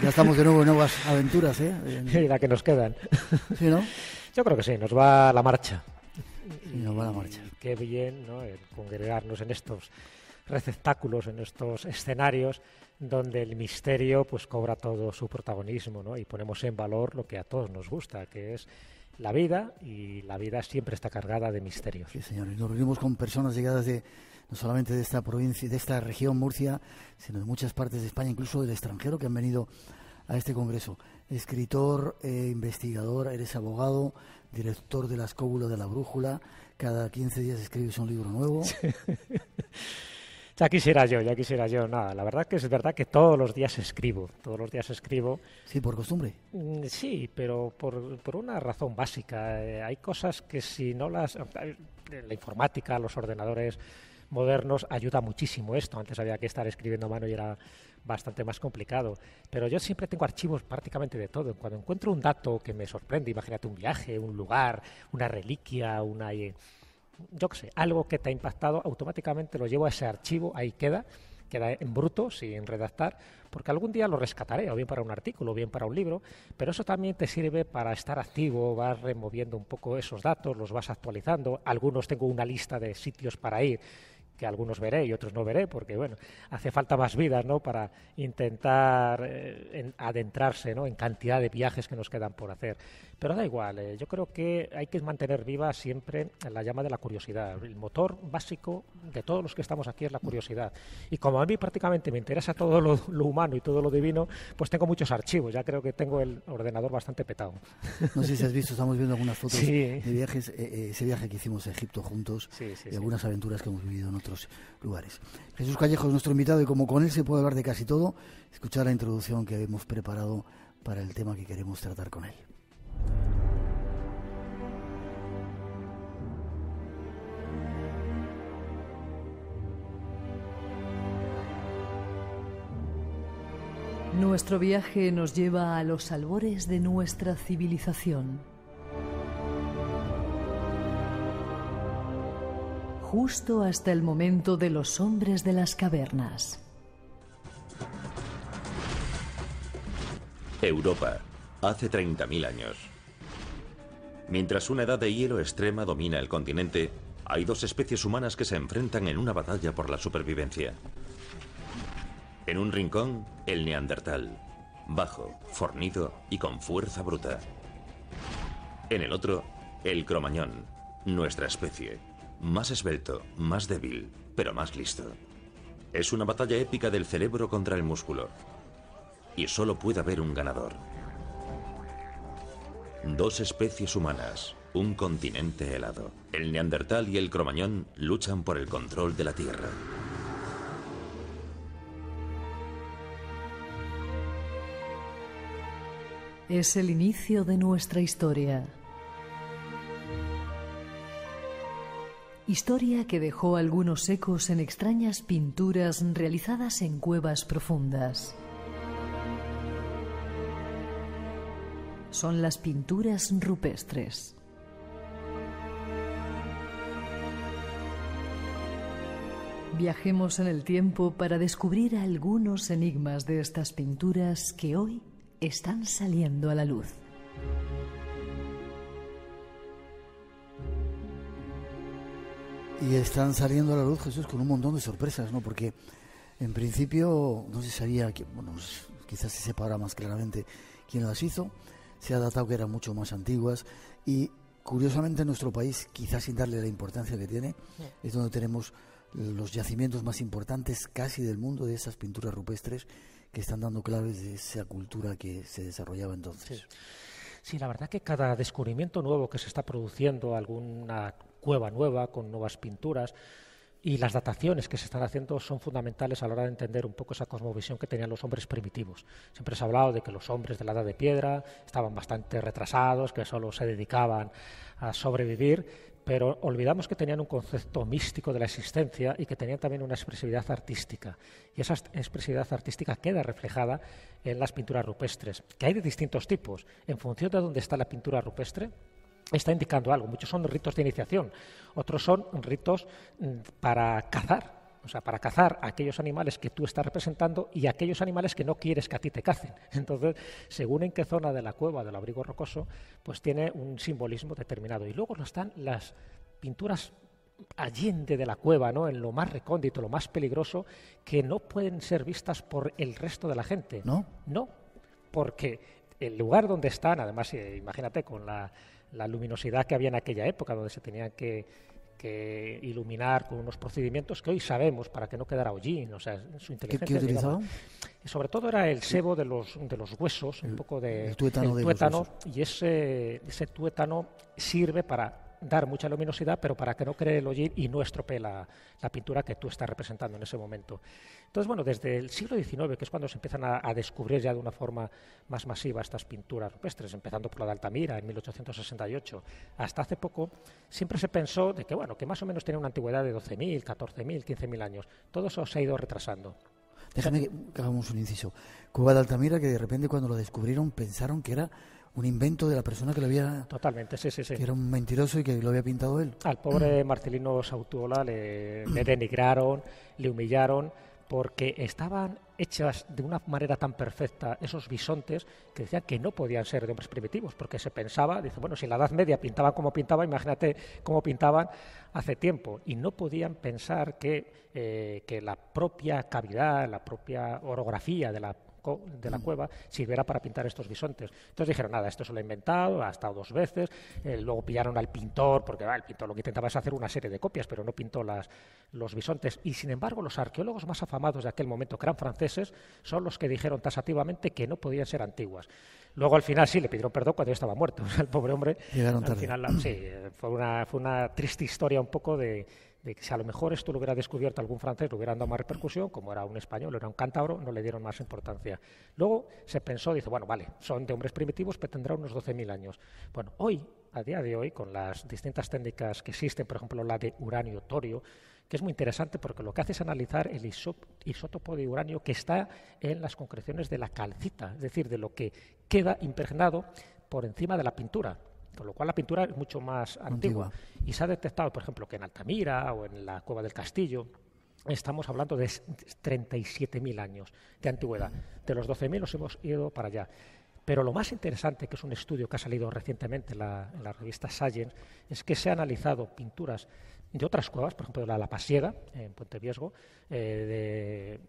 Ya estamos de nuevo en nuevas aventuras, ¿eh? Y la que nos quedan. ¿Sí, no? Yo creo que sí, nos va la marcha. Sí, nos va la marcha. Qué bien, ¿no?, el congregarnos en estos receptáculos, en estos escenarios donde el misterio pues cobra todo su protagonismo, ¿no? Y ponemos en valor lo que a todos nos gusta, que es la vida, y la vida siempre está cargada de misterios. Sí, señor. Y nos reunimos con personas llegadas no solamente de esta provincia, de esta región Murcia, sino de muchas partes de España, incluso del extranjero, que han venido a este congreso. Escritor, investigador, eres abogado, director de la Escóbula de la Brújula. Cada 15 días escribes un libro nuevo. Ya quisiera yo, nada. La verdad que es verdad que todos los días escribo. Sí, por costumbre. Sí, pero por una razón básica. Hay cosas que si no las... La informática, los ordenadores modernos ayuda muchísimo esto. Antes había que estar escribiendo a mano y era bastante más complicado. Pero yo siempre tengo archivos prácticamente de todo. Cuando encuentro un dato que me sorprende, imagínate un viaje, un lugar, una reliquia, yo qué sé, algo que te ha impactado, automáticamente lo llevo a ese archivo, ahí queda en bruto, sin redactar, porque algún día lo rescataré, o bien para un artículo, o bien para un libro, pero eso también te sirve para estar activo, vas removiendo un poco esos datos, los vas actualizando. Algunos tengo una lista de sitios para ir, que algunos veré y otros no veré, porque bueno, hace falta más vidas, ¿no?, para intentar adentrarse, ¿no?, en cantidad de viajes que nos quedan por hacer. Pero da igual, yo creo que hay que mantener viva siempre la llama de la curiosidad. El motor básico de todos los que estamos aquí es la curiosidad. Y como a mí prácticamente me interesa todo lo humano y todo lo divino, pues tengo muchos archivos. Ya creo que tengo el ordenador bastante petado. No sé si has visto, estamos viendo algunas fotos Sí. de viajes, ese viaje que hicimos a Egipto juntos, y algunas aventuras que hemos vivido en otros lugares. Jesús Callejo es nuestro invitado y como con él se puede hablar de casi todo, escuchar la introducción que hemos preparado para el tema que queremos tratar con él. Nuestro viaje nos lleva a los albores de nuestra civilización. Justo hasta el momento de los hombres de las cavernas. Europa, hace 30.000 años. Mientras una edad de hielo extrema domina el continente, hay dos especies humanas que se enfrentan en una batalla por la supervivencia. En un rincón, el neandertal, bajo, fornido y con fuerza bruta. En el otro, el cromañón, nuestra especie, más esbelto, más débil, pero más listo. Es una batalla épica del cerebro contra el músculo. Y solo puede haber un ganador. Dos especies humanas, un continente helado. El neandertal y el cromañón luchan por el control de la Tierra. Es el inicio de nuestra historia. Historia que dejó algunos ecos en extrañas pinturas realizadas en cuevas profundas. Son las pinturas rupestres. Viajemos en el tiempo para descubrir algunos enigmas de estas pinturas que hoy están saliendo a la luz. Y están saliendo a la luz, Jesús, con un montón de sorpresas, ¿no? Porque en principio no se sabía, quizás se sepa ahora más claramente quién las hizo. Se ha datado que eran mucho más antiguas y curiosamente en nuestro país, quizás sin darle la importancia que tiene, es donde tenemos los yacimientos más importantes casi del mundo de esas pinturas rupestres que están dando claves de esa cultura que se desarrollaba entonces. Sí, la verdad que cada descubrimiento nuevo que se está produciendo, alguna cueva nueva con nuevas pinturas y las dataciones que se están haciendo son fundamentales a la hora de entender un poco esa cosmovisión que tenían los hombres primitivos. Siempre se ha hablado de que los hombres de la Edad de Piedra estaban bastante retrasados, que solo se dedicaban a sobrevivir, pero olvidamos que tenían un concepto místico de la existencia y que tenían también una expresividad artística. Y esa expresividad artística queda reflejada en las pinturas rupestres, que hay de distintos tipos. En función de dónde está la pintura rupestre, está indicando algo. Muchos son ritos de iniciación, otros son ritos para cazar. O sea, para cazar a aquellos animales que tú estás representando y a aquellos animales que no quieres que a ti te cacen. Entonces, según en qué zona de la cueva, del abrigo rocoso, pues tiene un simbolismo determinado. Y luego están las pinturas allende de la cueva, ¿no?, en lo más recóndito, lo más peligroso, que no pueden ser vistas por el resto de la gente. ¿No? No, porque el lugar donde están, además, imagínate, con la luminosidad que había en aquella época, donde se tenían que iluminar con unos procedimientos que hoy sabemos para que no quedara hollín, o sea, su inteligencia. ¿Qué utilizaban? Sobre todo era el sebo de los huesos, un poco de el tuétano, y ese tuétano sirve para dar mucha luminosidad, pero para que no cree el hollín y no estropee la pintura que tú estás representando en ese momento. Entonces, bueno, desde el siglo XIX, que es cuando se empiezan a descubrir ya de una forma más masiva estas pinturas rupestres, empezando por la de Altamira en 1868, hasta hace poco, siempre se pensó de que, bueno, que más o menos tenía una antigüedad de 12.000, 14.000, 15.000 años. Todo eso se ha ido retrasando. Déjame que hagamos un inciso. Cueva de Altamira, que de repente cuando lo descubrieron pensaron que era un invento de la persona que lo había... Totalmente, sí. Que era un mentiroso y que lo había pintado él. Al pobre Marcelino Sautuola le denigraron, le humillaron, porque estaban hechas de una manera tan perfecta esos bisontes que decían que no podían ser de hombres primitivos, porque se pensaba, dice, bueno, si en la Edad Media pintaban como pintaban, imagínate cómo pintaban hace tiempo, y no podían pensar que la propia cavidad, la propia orografía de la cueva sirviera para pintar estos bisontes. Entonces dijeron, nada, esto se lo he inventado, ha estado 2 veces, luego pillaron al pintor, porque el pintor lo que intentaba es hacer una serie de copias, pero no pintó los bisontes, y sin embargo los arqueólogos más afamados de aquel momento, que eran franceses, son los que dijeron tasativamente que no podían ser antiguas. Luego al final sí, le pidieron perdón cuando ya estaba muerto, el pobre hombre. Llegaron tarde. Al final, sí, fue una triste historia un poco de que si a lo mejor esto lo hubiera descubierto algún francés, lo hubieran dado más repercusión, como era un español, era un cántabro, no le dieron más importancia. Luego se pensó, dice, bueno, vale, son de hombres primitivos, pero tendrá unos 12.000 años. Bueno, hoy, a día de hoy, con las distintas técnicas que existen, por ejemplo, la de uranio-torio, que es muy interesante porque lo que hace es analizar el isótopo de uranio que está en las concreciones de la calcita, es decir, de lo que queda impregnado por encima de la pintura. Con lo cual la pintura es mucho más antigua. Y se ha detectado, por ejemplo, que en Altamira o en la Cueva del Castillo estamos hablando de 37.000 años de antigüedad. De los 12.000 nos hemos ido para allá. Pero lo más interesante, que es un estudio que ha salido recientemente en la revista Science, es que se han analizado pinturas de otras cuevas, por ejemplo, de la Pasiega, en Puente Viesgo, de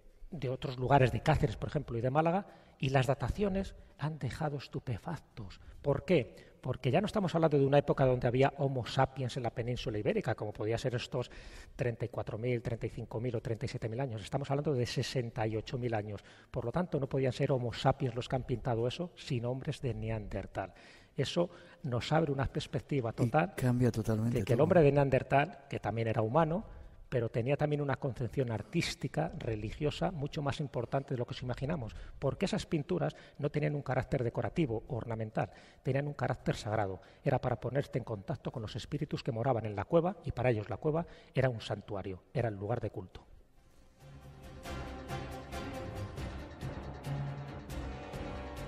otros lugares de Cáceres, por ejemplo, y de Málaga, y las dataciones han dejado estupefactos. ¿Por qué? Porque ya no estamos hablando de una época donde había Homo sapiens en la península ibérica, como podía ser estos 34.000, 35.000 o 37.000 años. Estamos hablando de 68.000 años. Por lo tanto, no podían ser Homo sapiens los que han pintado eso, sino hombres de Neandertal. Eso nos abre una perspectiva total. Y cambia totalmente de que el hombre de Neandertal, que también era humano, pero tenía también una concepción artística, religiosa, mucho más importante de lo que nos imaginamos, porque esas pinturas no tenían un carácter decorativo, ornamental, tenían un carácter sagrado. Era para ponerte en contacto con los espíritus que moraban en la cueva, y para ellos la cueva era un santuario, era el lugar de culto.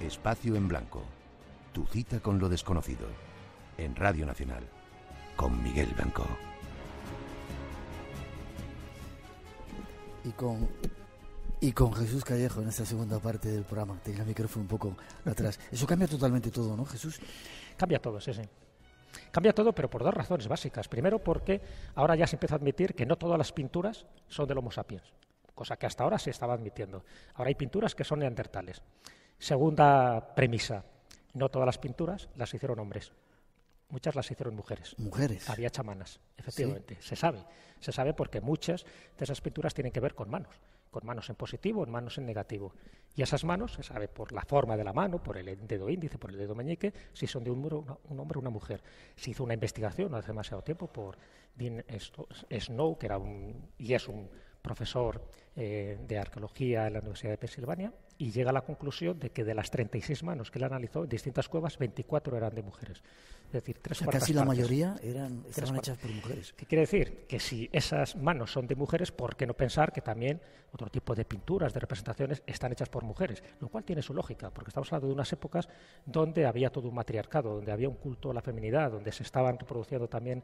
Espacio en Blanco. Tu cita con lo desconocido. En Radio Nacional. Con Miguel Blanco. Y con Jesús Callejo en esta segunda parte del programa. Tenga el micrófono un poco atrás. Eso cambia totalmente todo, ¿no, Jesús? Cambia todo, sí. Cambia todo, pero por 2 razones básicas. Primero, porque ahora ya se empieza a admitir que no todas las pinturas son del Homo sapiens, cosa que hasta ahora se estaba admitiendo. Ahora hay pinturas que son neandertales. Segunda premisa, no todas las pinturas las hicieron hombres. Muchas las hicieron mujeres. Mujeres. Había chamanas, efectivamente. ¿Sí? Se sabe porque muchas de esas pinturas tienen que ver con manos en positivo, en manos en negativo. Y esas manos se sabe por la forma de la mano, por el dedo índice, por el dedo meñique, si son de un hombre o una mujer. Se hizo una investigación no hace demasiado tiempo por Dean Snow, que era es un profesor de arqueología en la Universidad de Pensilvania, y llega a la conclusión de que de las 36 manos que él analizó en distintas cuevas, 24 eran de mujeres. Es decir, casi la mayoría estaban hechas por mujeres. ¿Qué quiere decir? Que si esas manos son de mujeres, ¿por qué no pensar que también otro tipo de pinturas, de representaciones, están hechas por mujeres? Lo cual tiene su lógica, porque estamos hablando de unas épocas donde había todo un matriarcado, donde había un culto a la feminidad, donde se estaban reproduciendo también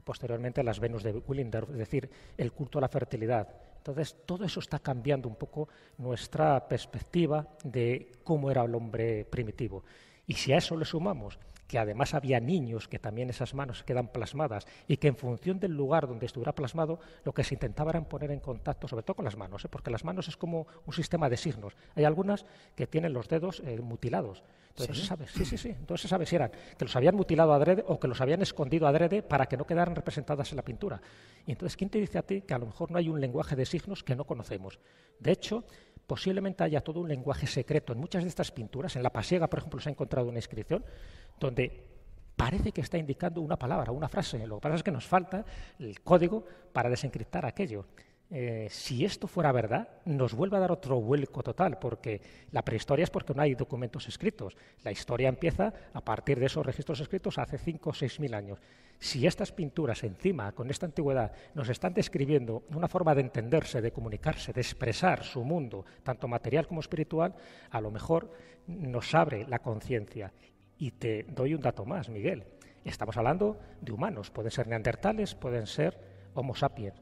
posteriormente las Venus de Willendorf, es decir, el culto a la fertilidad. Entonces, todo eso está cambiando un poco nuestra perspectiva de cómo era el hombre primitivo. Y si a eso le sumamos que además había niños, que también esas manos quedan plasmadas, y que en función del lugar donde estuviera plasmado, lo que se intentaba era poner en contacto, sobre todo con las manos, porque las manos es como un sistema de signos. Hay algunas que tienen los dedos mutilados. Entonces, ¿sí? No se sabe. Sí. Entonces se sabe si eran que los habían mutilado adrede o que los habían escondido adrede para que no quedaran representadas en la pintura. Y entonces, ¿quién te dice a ti que a lo mejor no hay un lenguaje de signos que no conocemos? De hecho, posiblemente haya todo un lenguaje secreto en muchas de estas pinturas. En la Pasiega, por ejemplo, se ha encontrado una inscripción donde parece que está indicando una palabra, una frase. Lo que pasa es que nos falta el código para desencriptar aquello. Si esto fuera verdad, nos vuelve a dar otro vuelco total, porque la prehistoria es porque no hay documentos escritos. La historia empieza a partir de esos registros escritos hace 5 o 6.000 años. Si estas pinturas encima, con esta antigüedad, nos están describiendo una forma de entenderse, de comunicarse, de expresar su mundo, tanto material como espiritual, a lo mejor nos abre la conciencia. Y te doy un dato más, Miguel. Estamos hablando de humanos, pueden ser neandertales, pueden ser Homo sapiens.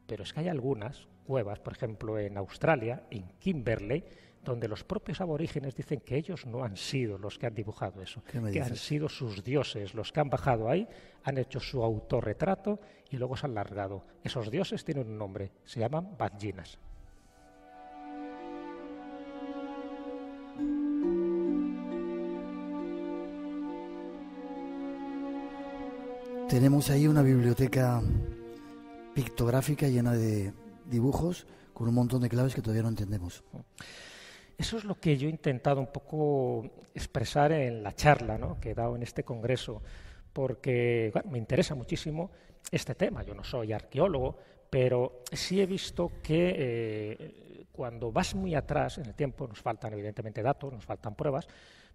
Pero es que hay algunas cuevas, por ejemplo en Australia, en Kimberley, donde los propios aborígenes dicen que ellos no han sido los que han dibujado eso, que han sido sus dioses los que han bajado ahí, han hecho su autorretrato y luego se han largado. Esos dioses tienen un nombre, se llaman Badjinas. Tenemos ahí una biblioteca pictográfica llena de dibujos con un montón de claves que todavía no entendemos. Eso es lo que yo he intentado un poco expresar en la charla, ¿no?, que he dado en este congreso, porque bueno, me interesa muchísimo este tema. Yo no soy arqueólogo, pero sí he visto que cuando vas muy atrás en el tiempo, nos faltan evidentemente datos, nos faltan pruebas,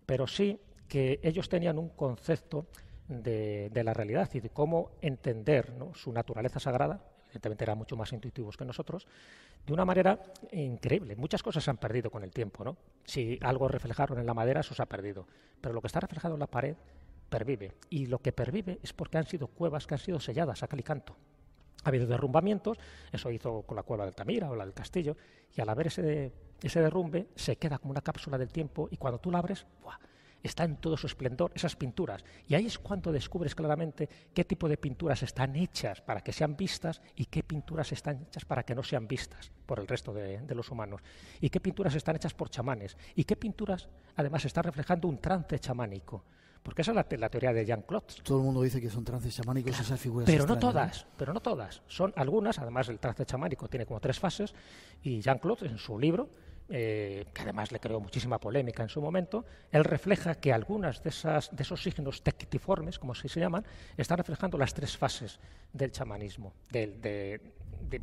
pero sí que ellos tenían un concepto de la realidad y de cómo entender, ¿no?, su naturaleza sagrada. Evidentemente eran mucho más intuitivos que nosotros, de una manera increíble. Muchas cosas se han perdido con el tiempo, ¿no? Si algo reflejaron en la madera, eso se ha perdido. Pero lo que está reflejado en la pared pervive. Y lo que pervive es porque han sido cuevas que han sido selladas a cal y canto. Ha habido derrumbamientos, eso hizo con la cueva de Altamira o la del Castillo, y al haber ese derrumbe se queda como una cápsula del tiempo y cuando tú la abres, ¡buah!, está en todo su esplendor esas pinturas. Y ahí es cuando descubres claramente qué tipo de pinturas están hechas para que sean vistas y qué pinturas están hechas para que no sean vistas por el resto de los humanos. Y qué pinturas están hechas por chamanes. Y qué pinturas, además, están reflejando un trance chamánico. Porque esa es la teoría de Jean-Claude. Todo el mundo dice que son trances chamánicos, claro, esas figuras pero extrañas, pero no todas. Son algunas, además el trance chamánico tiene como 3 fases, y Jean-Claude en su libro, que además le creó muchísima polémica en su momento, él refleja que algunas de esos signos tectiformes, como se llaman, están reflejando las 3 fases del chamanismo,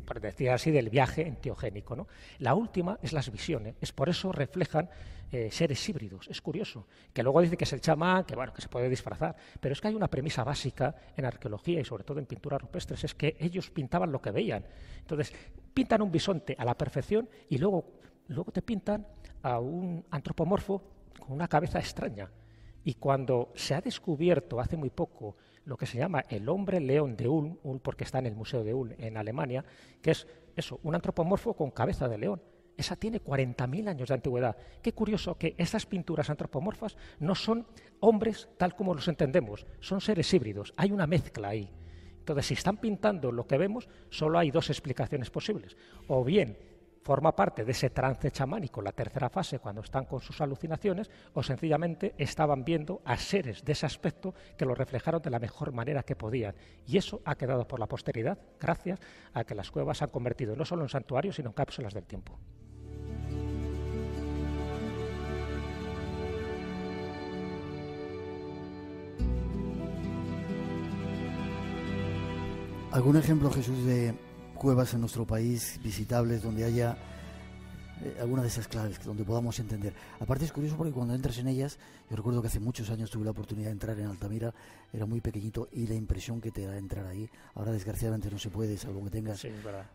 por decir así, del viaje enteogénico, ¿no? La última es las visiones, es por eso reflejan seres híbridos. Es curioso, que luego dice que es el chamán, que bueno, que se puede disfrazar, pero es que hay una premisa básica en arqueología y sobre todo en pinturas rupestres, es que ellos pintaban lo que veían. Entonces, pintan un bisonte a la perfección y luego te pintan a un antropomorfo con una cabeza extraña. Y cuando se ha descubierto hace muy poco lo que se llama el hombre león de Ulm, porque está en el Museo de Ulm en Alemania, que es eso, un antropomorfo con cabeza de león. Esa tiene 40.000 años de antigüedad. Qué curioso que esas pinturas antropomorfas no son hombres tal como los entendemos, son seres híbridos. Hay una mezcla ahí. Entonces, si están pintando lo que vemos, solo hay 2 explicaciones posibles. O bien forma parte de ese trance chamánico, la tercera fase, cuando están con sus alucinaciones, o sencillamente estaban viendo a seres de ese aspecto que lo reflejaron de la mejor manera que podían. Y eso ha quedado por la posteridad gracias a que las cuevas se han convertido no solo en santuarios, sino en cápsulas del tiempo. ¿Algún ejemplo, Jesús, de cuevas en nuestro país visitables donde haya alguna de esas claves, donde podamos entender? Aparte es curioso porque cuando entras en ellas, yo recuerdo que hace muchos años tuve la oportunidad de entrar en Altamira, era muy pequeñito y la impresión que te da entrar ahí, ahora desgraciadamente no se puede, salvo que tengas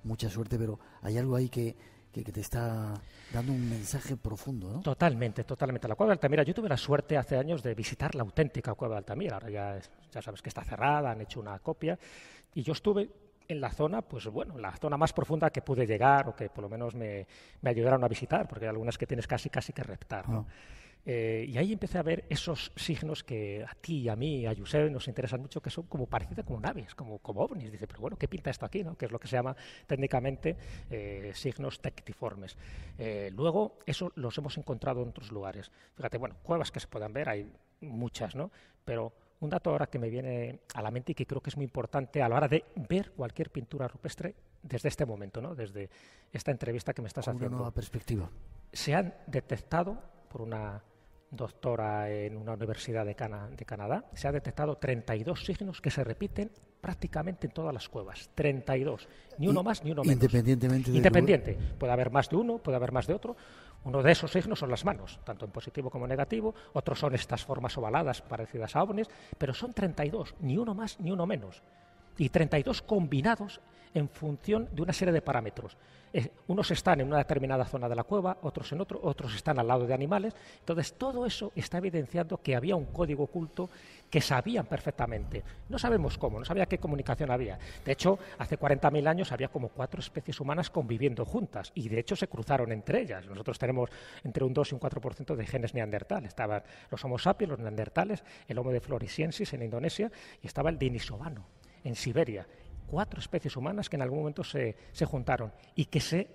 mucha suerte, pero hay algo ahí que te está dando un mensaje profundo, ¿no? Totalmente. La Cueva de Altamira, yo tuve la suerte hace años de visitar la auténtica Cueva de Altamira, ahora ya sabes que está cerrada, han hecho una copia, y yo estuve en la zona, pues bueno, la zona más profunda que pude llegar o que por lo menos me ayudaron a visitar, porque hay algunas que tienes casi que reptar, ¿no? Y ahí empecé a ver esos signos que a ti y a mí y a Josep nos interesan mucho, que son como parecidas como naves, como ovnis. Dice, pero bueno, ¿qué pinta esto aquí, no? Que es lo que se llama técnicamente signos tectiformes. Luego, eso los hemos encontrado en otros lugares. Fíjate, bueno, cuevas que se puedan ver, hay muchas, ¿no? Pero un dato ahora que me viene a la mente y que creo que es muy importante a la hora de ver cualquier pintura rupestre desde este momento, ¿no? Desde esta entrevista que me estás haciendo. Una nueva perspectiva. Se han detectado por una doctora en una universidad de Canadá, se ha detectado 32 signos que se repiten prácticamente en todas las cuevas. 32. Ni uno más ni uno menos. Independiente. Puede haber más de uno, puede haber más de otro. Uno de esos signos son las manos, tanto en positivo como en negativo. Otros son estas formas ovaladas parecidas a ovnis, pero son 32, ni uno más ni uno menos. Y 32 combinados en función de una serie de parámetros. Unos están en una determinada zona de la cueva, otros en otro, otros están al lado de animales. Entonces, todo eso está evidenciando que había un código oculto que sabían perfectamente. No sabemos cómo, no sabía qué comunicación había. De hecho, hace 40.000 años había como 4 especies humanas conviviendo juntas y, de hecho, se cruzaron entre ellas. Nosotros tenemos entre un 2 y un 4% de genes neandertal. Estaban los Homo sapiens, los neandertales, el Homo de floresiensis en Indonesia y estaba el denisovano en Siberia. 4 especies humanas que en algún momento se juntaron y que se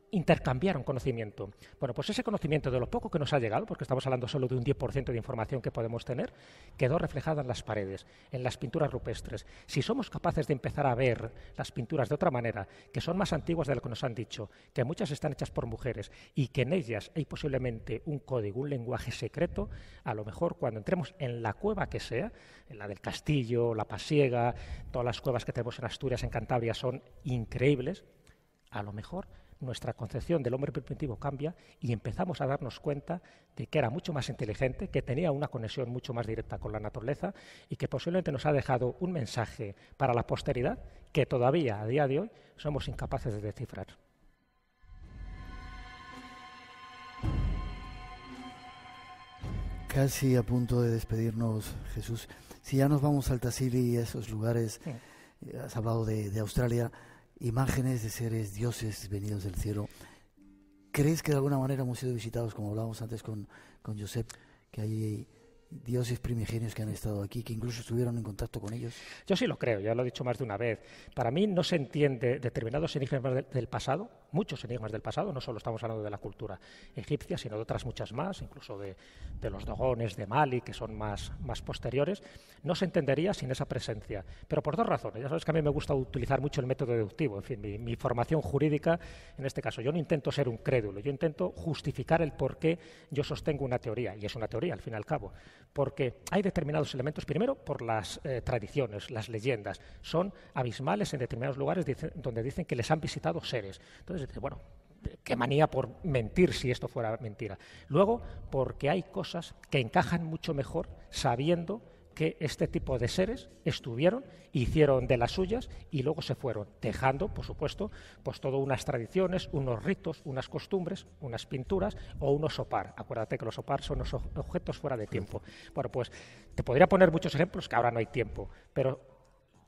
intercambiaron conocimiento. Bueno, pues ese conocimiento, de lo poco que nos ha llegado, porque estamos hablando solo de un 10% de información que podemos tener, quedó reflejada en las paredes, en las pinturas rupestres. Si somos capaces de empezar a ver las pinturas de otra manera, que son más antiguas de lo que nos han dicho, que muchas están hechas por mujeres y que en ellas hay posiblemente un código, un lenguaje secreto, a lo mejor cuando entremos en la cueva que sea, en la del Castillo, la Pasiega, todas las cuevas que tenemos en Asturias, en Cantabria, son increíbles, a lo mejor nuestra concepción del hombre primitivo cambia y empezamos a darnos cuenta de que era mucho más inteligente, que tenía una conexión mucho más directa con la naturaleza y que posiblemente nos ha dejado un mensaje para la posteridad que todavía a día de hoy somos incapaces de descifrar. Casi a punto de despedirnos, Jesús. Si ya nos vamos al Tassili y a esos lugares, has hablado de Australia, imágenes de seres, dioses venidos del cielo. ¿Crees que de alguna manera hemos sido visitados, como hablábamos antes con Josep, que hay dioses primigenios que han estado aquí, que incluso estuvieron en contacto con ellos? Yo sí lo creo, ya lo he dicho más de una vez. Para mí no se entiende determinados enigmas del pasado, muchos enigmas del pasado, no solo estamos hablando de la cultura egipcia, sino de otras muchas más, incluso de los dogones de Mali, que son más posteriores. No se entendería sin esa presencia, pero por 2 razones. Ya sabes que a mí me gusta utilizar mucho el método deductivo, en fin, mi formación jurídica, en este caso. Yo no intento ser un crédulo, yo intento justificar el por qué yo sostengo una teoría, y es una teoría al fin y al cabo. Porque hay determinados elementos, primero por las tradiciones, las leyendas, son abismales en determinados lugares donde dicen que les han visitado seres. Entonces, bueno, qué manía por mentir si esto fuera mentira. Luego, porque hay cosas que encajan mucho mejor sabiendo que este tipo de seres estuvieron, hicieron de las suyas y luego se fueron, dejando, por supuesto, pues todas unas tradiciones, unos ritos, unas costumbres, unas pinturas o unos sopar. Acuérdate que los sopar son los objetos fuera de tiempo. Bueno, pues te podría poner muchos ejemplos que ahora no hay tiempo, pero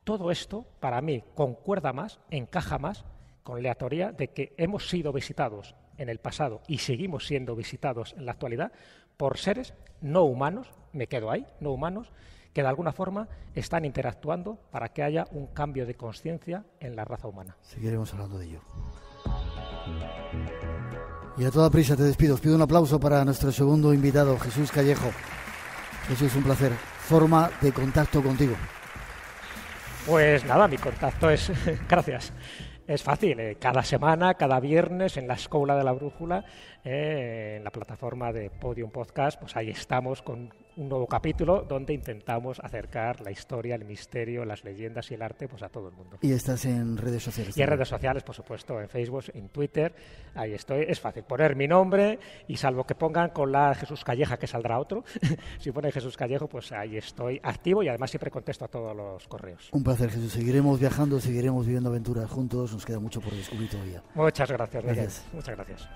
todo esto, para mí, concuerda más, encaja más con la teoría de que hemos sido visitados en el pasado y seguimos siendo visitados en la actualidad por seres no humanos, me quedo ahí, no humanos, que de alguna forma están interactuando para que haya un cambio de conciencia en la raza humana. Seguiremos hablando de ello. Y a toda prisa te despido. Os pido un aplauso para nuestro segundo invitado, Jesús Callejo. Jesús, un placer. Forma de contacto contigo. Pues nada, mi contacto es... Gracias. Es fácil, cada semana, cada viernes en la Escola de la Brújula, en la plataforma de Podium Podcast, pues ahí estamos con un nuevo capítulo donde intentamos acercar la historia, el misterio, las leyendas y el arte pues a todo el mundo. ¿Y estás en redes sociales? Y en redes sociales, por supuesto, en Facebook, en Twitter, ahí estoy. Es fácil poner mi nombre y salvo que pongan con la Jesús Calleja, que saldrá otro, si pone Jesús Callejo, pues ahí estoy activo y además siempre contesto a todos los correos. Un placer, Jesús. Seguiremos viajando, seguiremos viviendo aventuras juntos. Nos queda mucho por descubrir todavía. Muchas gracias, Miguel. Muchas gracias.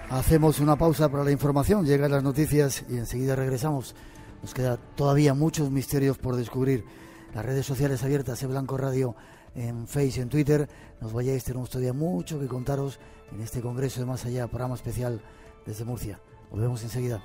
Hacemos una pausa para la información, llegan las noticias y enseguida regresamos. Nos queda todavía muchos misterios por descubrir. Las redes sociales abiertas, Blanco Radio, en Facebook y en Twitter. Nos vayáis, tenemos todavía mucho que contaros en este Congreso de Más Allá, programa especial desde Murcia. Nos vemos enseguida.